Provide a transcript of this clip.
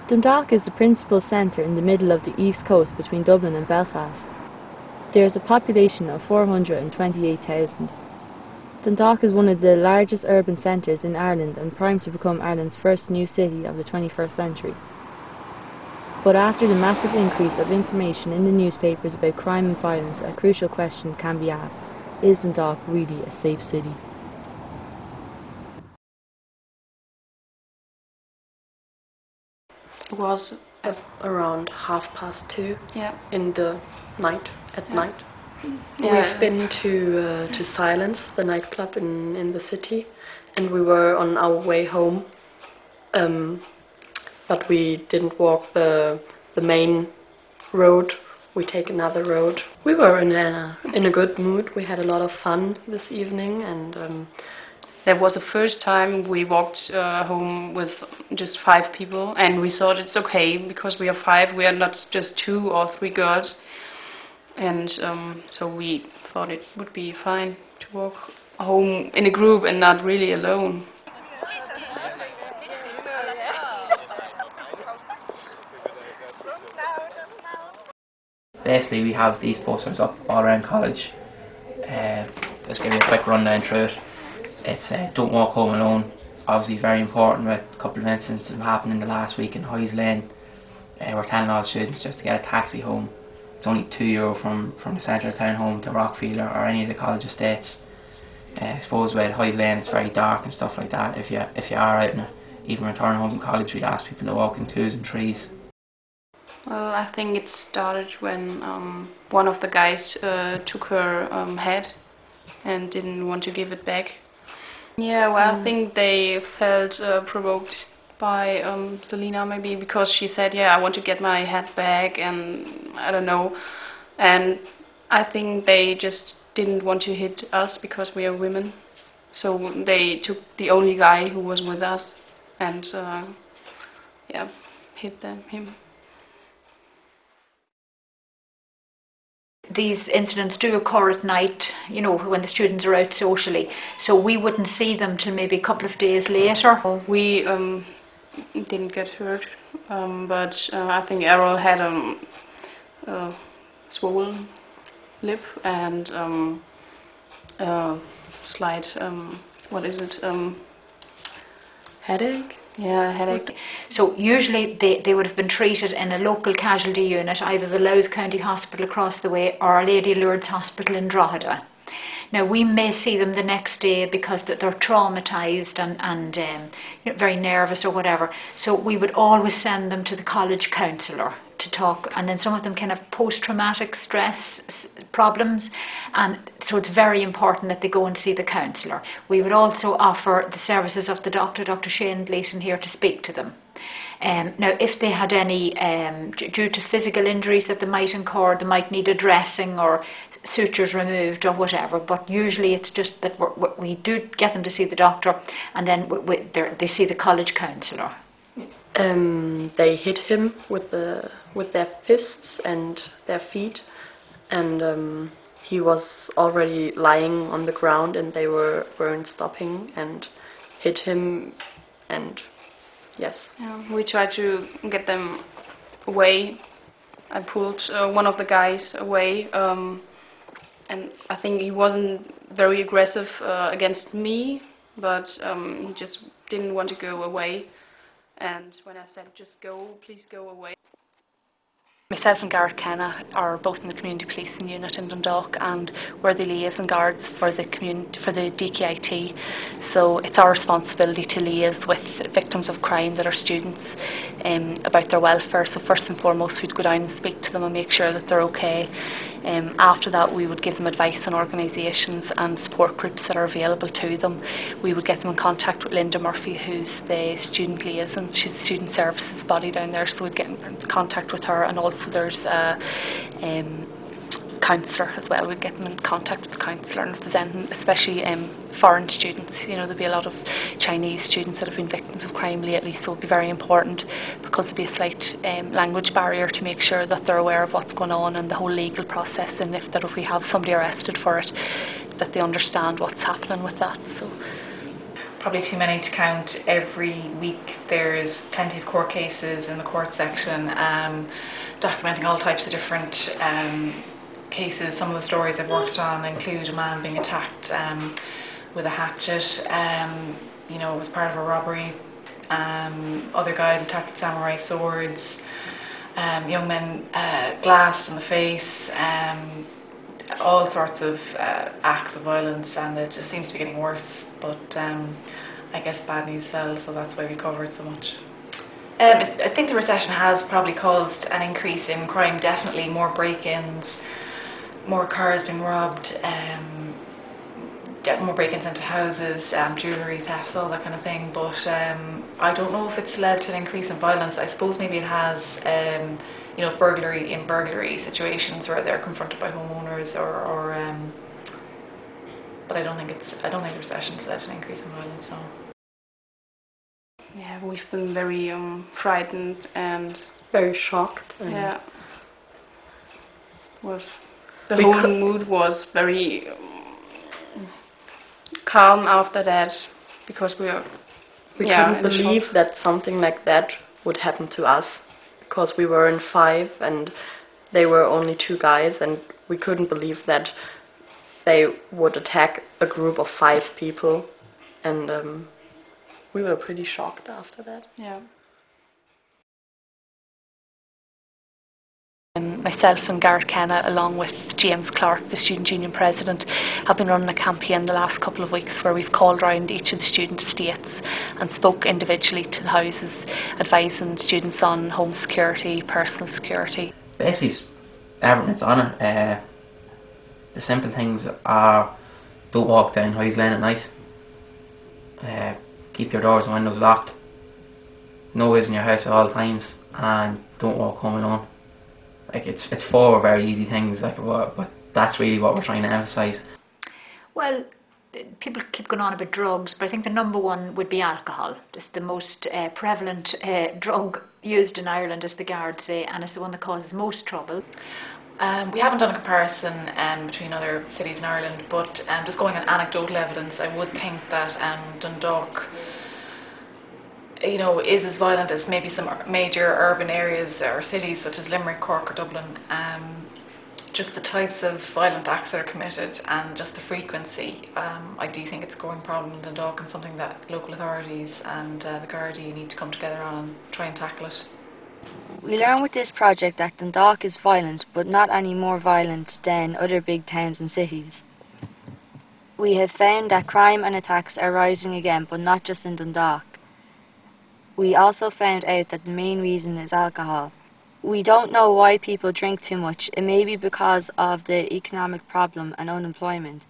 Dundalk is the principal centre in the middle of the east coast between Dublin and Belfast. There is a population of 428,000. Dundalk is one of the largest urban centres in Ireland and primed to become Ireland's first new city of the 21st century. But after the massive increase of information in the newspapers about crime and violence, a crucial question can be asked: is Dundalk really a safe city? It was around 2:30 in the night, at night. We've been to Silence, the nightclub in the city, and we were on our way home, but we didn't walk the main road. We take another road. We were in a good mood. We had a lot of fun this evening, and that was the first time we walked home with just 5 people, and we thought it's okay because we are 5. We are not just 2 or 3 girls, and so we thought it would be fine to walk home in a group and not really alone. Basically, we have these posters up all around college. Just give you a quick rundown through it. It's don't walk home alone. Obviously very important, with a couple of incidents that happened in the last week in Hyes Lane. We're telling all students just to get a taxi home. It's only €2 from the centre of town home to Rockfield or any of the college estates. I suppose with Hyes Lane it's very dark and stuff like that. If you are out and even returning home from college, we'd ask people to walk in 2s and 3s. Well, I think it started when one of the guys took her head and didn't want to give it back. Yeah, well, I think they felt provoked by Selena, maybe because she said, yeah, I want to get my hat back, and I don't know. And I think they just didn't want to hit us because we are women. So they took the only guy who was with us and, yeah, hit him. These incidents do occur at night, you know, when the students are out socially, so we wouldn't see them till maybe a couple of days later. We didn't get hurt, but I think Errol had a swollen lip and slight, headache? Yeah, headache. So usually they would have been treated in a local casualty unit, either the Louth County Hospital across the way or Our Lady of Lourdes Hospital in Drogheda. Now we may see them the next day because they're traumatised and you know, very nervous or whatever. So we would always send them to the college counsellor to talk, and then some of them can have post-traumatic stress problems, and so it's very important that they go and see the counsellor. We would also offer the services of the doctor, Dr. Shane Gleeson, here to speak to them. Now if they had any, due to physical injuries that they might incur, they might need a dressing or sutures removed or whatever, but usually it's just that we do get them to see the doctor, and then they see the college counsellor. They hit him with their fists and their feet, and he was already lying on the ground, and they weren't stopping and hit him, and yes. Yeah, we tried to get them away. I pulled one of the guys away, and I think he wasn't very aggressive against me, but he just didn't want to go away. And when I said, just go, please go away. Myself and Gareth Kenna are both in the community policing unit in Dundalk, and we're the liaison guards for the DKIT. So it's our responsibility to liaise with victims of crime that are students about their welfare. So first and foremost, we'd go down and speak to them and make sure that they're okay. After that, we would give them advice on organisations and support groups that are available to them. We would get them in contact with Linda Murphy, who's the student liaison. She's the student services body down there, so we'd get in contact with her, and also there's a counsellor as well. We'd get them in contact with the counsellor, and if there's anything, especially foreign students, you know, there'll be a lot of Chinese students that have been victims of crime lately, so it'll be very important because there'll be a slight language barrier to make sure that they're aware of what's going on and the whole legal process, and if we have somebody arrested for it, that they understand what's happening with that. So probably too many to count. Every week there's plenty of court cases in the court section, documenting all types of different cases. Some of the stories I've worked on include a man being attacked with a hatchet, you know, it was part of a robbery. Other guys attacked with samurai swords, young men glassed in the face, all sorts of acts of violence, and it just seems to be getting worse. But I guess bad news sells, so that's why we cover it so much. I think the recession has probably caused an increase in crime, definitely more break-ins, more cars being robbed, more break-ins into houses, jewellery thefts, all that kind of thing. But I don't know if it's led to an increase in violence. I suppose maybe it has, you know, burglary situations where they're confronted by homeowners, but I don't think the recession's led to an increase in violence. So. Yeah, we've been very frightened and very shocked. And yeah, the whole mood was very calm after that, because we couldn't believe that something like that would happen to us, because we were in 5 and they were only 2 guys, and we couldn't believe that they would attack a group of 5 people, and we were pretty shocked after that. Yeah. Myself and Gareth Kenna, along with James Clark, the Student Union President, have been running a campaign the last couple of weeks where we've called round each of the student estates and spoke individually to the houses, advising students on home security, personal security. Basically, everything's on it. The simple things are: don't walk down Hyes Lane at night, keep your doors and windows locked, no noise in your house at all times, and don't walk home alone. Like, it's 4 very easy things, like, but that's really what we're trying to emphasise. Well, people keep going on about drugs, but I think the number one would be alcohol. It's the most prevalent drug used in Ireland, as the guards say, and it's the one that causes most trouble. We haven't done a comparison between other cities in Ireland, but just going on anecdotal evidence, I would think that Dundalk, you know, is as violent as maybe some major urban areas or cities such as Limerick, Cork or Dublin. Just the types of violent acts that are committed and just the frequency, I do think it's a growing problem in Dundalk, and something that local authorities and the Gardaí need to come together on and try and tackle it. We learn with this project that Dundalk is violent, but not any more violent than other big towns and cities. We have found that crime and attacks are rising again, but not just in Dundalk. We also found out that the main reason is alcohol. We don't know why people drink too much. It may be because of the economic problem and unemployment.